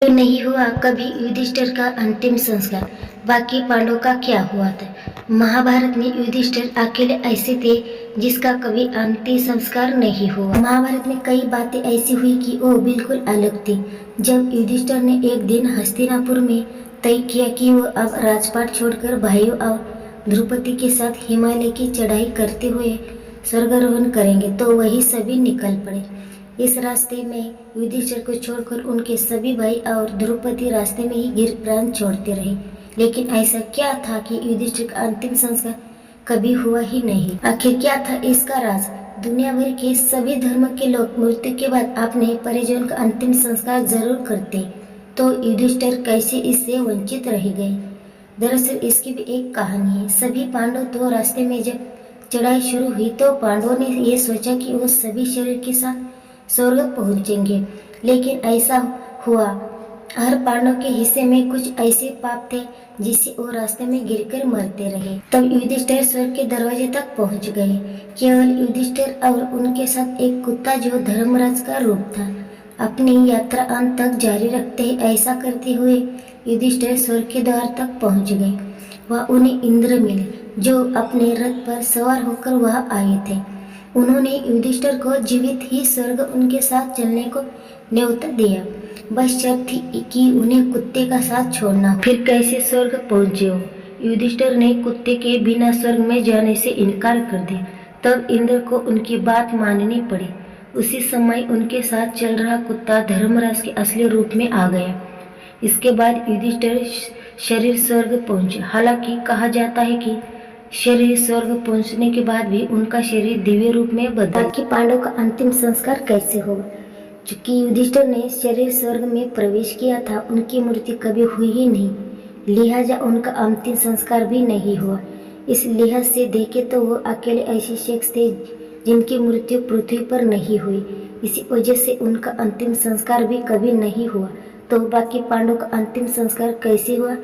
नहीं हुआ कभी युधिष्ठिर का अंतिम संस्कार। बाकी पांडवों का क्या हुआ था? महाभारत में युधिष्ठिर अकेले ऐसे थे जिसका कभी अंतिम संस्कार नहीं हुआ। महाभारत में कई बातें ऐसी हुई कि वो बिल्कुल अलग थी। जब युधिष्ठिर ने एक दिन हस्तिनापुर में तय किया कि वो अब राजपाट छोड़कर भाइयों और द्रौपदी के साथ हिमालय की चढ़ाई करते हुए स्वर्गारोहण करेंगे, तो वही सभी निकल पड़े। इस रास्ते में युधिष्ठिर को छोड़कर उनके सभी भाई और द्रौपदी रास्ते में ही गिर प्राण छोड़ते रहे। लेकिन ऐसा क्या था कि युधिष्ठिर का अंतिम संस्कार कभी हुआ ही नहीं? आखिर क्या था इसका राज? दुनिया भर के सभी धर्म के लोग मृत्यु के बाद अपने परिजनों का अंतिम संस्कार जरूर करते, तो युधिष्ठिर कैसे इससे वंचित रह गए? दरअसल इसकी भी एक कहानी है। सभी पांडव तो रास्ते में जब चढ़ाई शुरू हुई तो पांडवों ने यह सोचा कि वो सभी शरीर के साथ स्वर्ग पहुंचेंगे, लेकिन ऐसा हुआ हर पांडव के हिस्से में कुछ ऐसे पाप थे जिससे वो रास्ते में गिरकर मरते रहे। तब युधिष्ठिर स्वर्ग के दरवाजे तक पहुंच गए। केवल युधिष्ठिर और उनके साथ एक कुत्ता जो धर्मराज का रूप था। अपनी यात्रा अंत तक जारी रखते ही ऐसा करते हुए युधिष्ठिर स्वर्ग के द्वार तक पहुंच गए। वह उन्हें इंद्र मिले, जो अपने रथ पर सवार होकर वहां आए थे। उन्होंने युधिष्ठिर को जीवित ही स्वर्ग उनके साथ चलने को न्योता दिया, बस शर्त थी कि उन्हें कुत्ते का साथ छोड़ना। फिर कैसे स्वर्ग पहुंचे हो? युधिष्ठिर ने कुत्ते के बिना स्वर्ग में जाने से इनकार कर दिया। तब इंद्र को उनकी बात माननी पड़ी। उसी समय उनके साथ चल रहा कुत्ता धर्मराज के असली रूप में आ गया। इसके बाद युधिष्ठिर शरीर स्वर्ग पहुंचे। हालांकि कहा जाता है कि शरीर स्वर्ग पहुंचने के बाद भी उनका शरीर दिव्य रूप में बदला। कि पांडव का अंतिम संस्कार कैसे होगा? चूंकि युधिष्ठिर ने शरीर स्वर्ग में प्रवेश किया था, उनकी मृत्यु कभी हुई ही नहीं, लिहाजा उनका अंतिम संस्कार भी नहीं हुआ। इस लिहाज से देखे तो वो अकेले ऐसे शख्स थे जिनकी मृत्यु पृथ्वी पर नहीं हुई। इसी वजह से उनका अंतिम संस्कार भी कभी नहीं हुआ। तो बाकी पांडव का अंतिम संस्कार कैसे हुआ,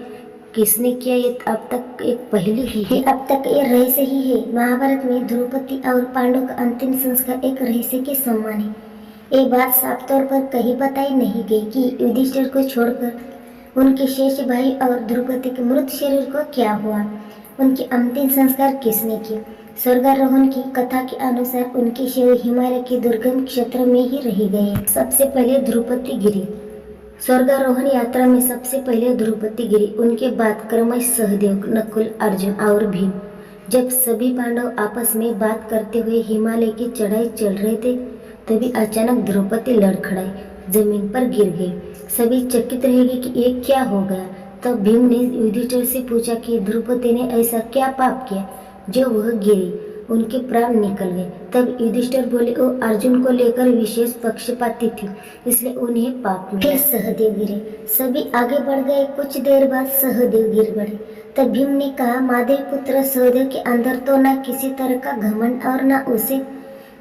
किसने किया, ये अब तक एक पहेली ही है। अब तक ये रहस्य ही है। महाभारत में द्रौपदी और पांडव का अंतिम संस्कार एक रहस्य के समान है। ये बात साफ तौर पर कहीं बताई नहीं गई कि युधिष्ठिर को छोड़कर उनके शेष भाई और द्रौपदी के मृत शरीर को क्या हुआ, उनके अंतिम संस्कार किसने किए। स्वर्गारोहण की कथा के अनुसार उनके शव हिमालय के दुर्गम क्षेत्र में ही रह गए। सबसे पहले द्रौपदी गिरी। स्वर्गारोहण यात्रा में सबसे पहले द्रौपदी गिरी, उनके बाद क्रमश सहदेव, नकुल, अर्जुन और भीम। जब सभी पांडव आपस में बात करते हुए हिमालय की चढ़ाई चल रहे थे, तभी अचानक द्रौपदी लड़खड़ाई जमीन पर गिर गई। सभी चकित रह गए कि ये क्या हो गया। तब भीम ने युधिष्ठिर से पूछा कि द्रौपदी ने ऐसा क्या पाप किया जो वह गिरी, उनके प्राण निकल गए। तब युधिष्ठिर बोले, वो अर्जुन को लेकर विशेष पक्षपाती थी, इसलिए उन्हें पाप मिला। फिर सहदेव गिरे। सभी आगे बढ़ गए। कुछ देर बाद सहदेव गिर पड़े। तब भीम ने कहा, माधव पुत्र सहदेव के अंदर तो न किसी तरह का घमंड और न उसे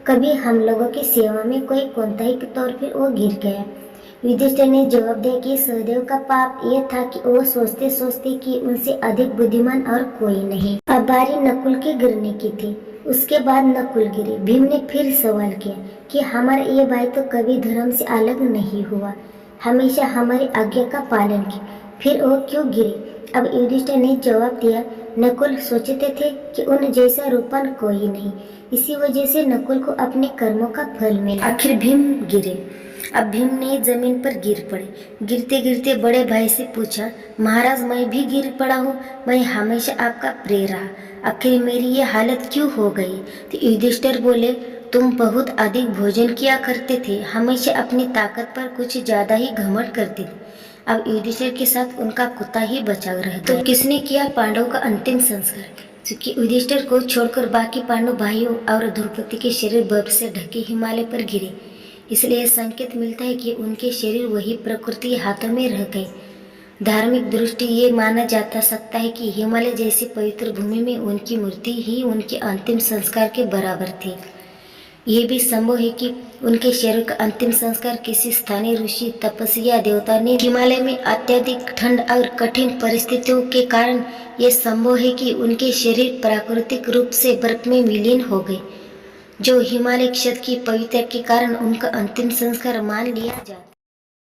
कभी हम लोगों की सेवा में कोई कोताही के तौर पर वो गिर गया। युधिष्ठिर ने जवाब दिया कि सहदेव का पाप यह था कि वो सोचते सोचते कि उनसे अधिक बुद्धिमान और कोई नहीं। अब बारी नकुल के गिरने की थी। उसके बाद नकुल गिरे। भीम ने फिर सवाल किया कि हमारा ये भाई तो कभी धर्म से अलग नहीं हुआ, हमेशा हमारी आज्ञा का पालन किया, फिर वो क्यों गिरे? अब युधिष्ठिर ने जवाब दिया, नकुल सोचते थे कि उन जैसा रूपवान कोई नहीं, इसी वजह से नकुल को अपने कर्मों का फल मिला। आखिर भीम गिरे। अब भीम ने जमीन पर गिर पड़े। गिरते गिरते बड़े भाई से पूछा, महाराज मैं भी गिर पड़ा हूँ, मैं हमेशा आपका प्रिय रहा, आखिर मेरी ये हालत क्यों हो गई? तो युधिष्ठिर बोले, तुम बहुत अधिक भोजन किया करते थे, हमेशा अपनी ताकत पर कुछ ज्यादा ही घमंड करते थे। अब युधिष्ठिर के साथ उनका कुत्ता ही बचा रहा। तो किसने किया पांडव का अंतिम संस्कार? क्योंकि युधिष्ठिर को छोड़कर बाकी पांडव भाइयों और द्रौपदी के शरीर बर्फ से ढके हिमालय पर गिरे, इसलिए संकेत मिलता है कि उनके शरीर वही प्रकृति हाथों में रह गए। धार्मिक दृष्टि ये माना जाता सकता है कि हिमालय जैसी पवित्र भूमि में उनकी मूर्ति ही उनके अंतिम संस्कार के बराबर थी। ये भी संभव है कि उनके शरीर का अंतिम संस्कार किसी स्थानीय ऋषि, तपस्वी या देवता ने। हिमालय में अत्यधिक ठंड और कठिन परिस्थितियों के कारण ये संभव है कि उनके शरीर प्राकृतिक रूप से बर्फ में विलीन हो गए, जो हिमालय क्षेत्र की पवित्रता के कारण उनका अंतिम संस्कार मान लिया जाता है।